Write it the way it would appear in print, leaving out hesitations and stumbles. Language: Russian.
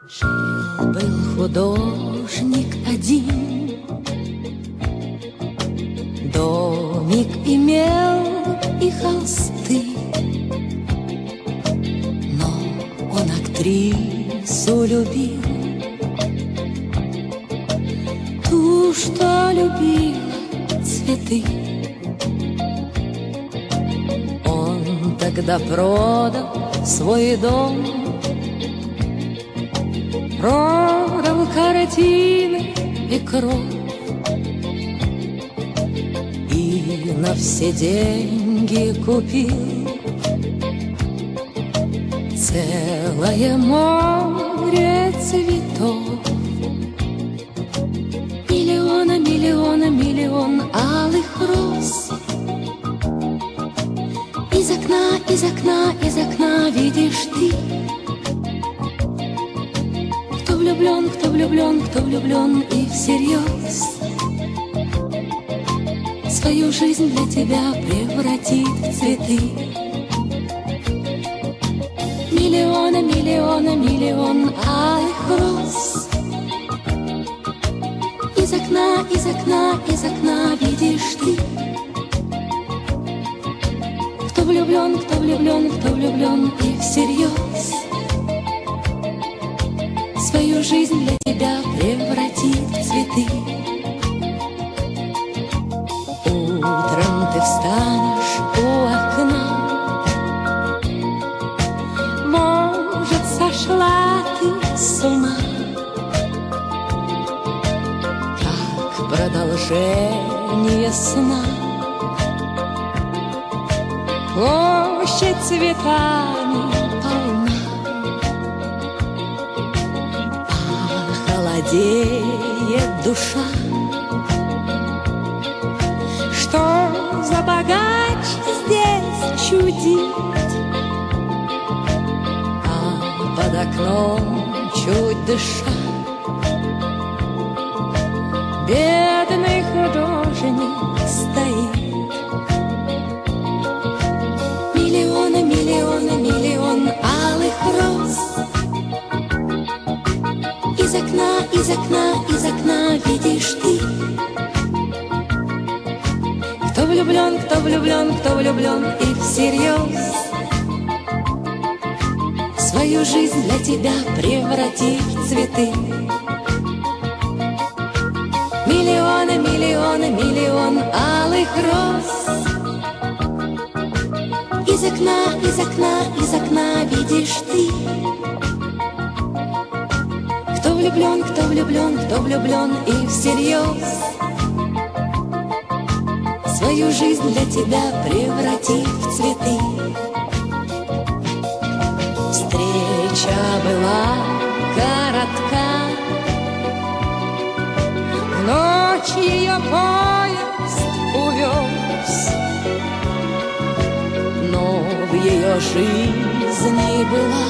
Жил-был художник один, домик имел и холсты, но он актрису любил, ту, что любила цветы. Он тогда продал свой дом, продал картины и кровь, и на все деньги купил целое море цветов. Миллиона, миллиона, миллион алых роз. Из окна, из окна, из окна видишь ты. Кто влюблен, кто влюблен, кто влюблен и всерьез свою жизнь для тебя превратит в цветы. Миллиона, миллиона, миллион алых роз. Из окна, из окна, из окна видишь ты. Кто влюблен, кто влюблен, кто влюблен и всерьез свою жизнь для тебя превратит в цветы. Утром ты встанешь у окна, может, сошла ты с ума, как продолжение сна. Площадь цветами полна, холодеет душа. Что за богач здесь чудит, а под окном чуть дыша бедный художник стоит. Миллиона, миллиона, миллион алых роз. Из окна, из окна, из окна видишь ты. Кто влюблен, кто влюблен, кто влюблен и всерьез свою жизнь для тебя превратит в цветы. Миллиона, миллиона, миллион алых роз. Из окна, из окна, из окна видишь ты. Кто влюблен, кто влюблен, кто влюблен и всерьез свою жизнь для тебя превратит в цветы. Встреча была коротка, в ночь ее поезд увез, но в ее жизни была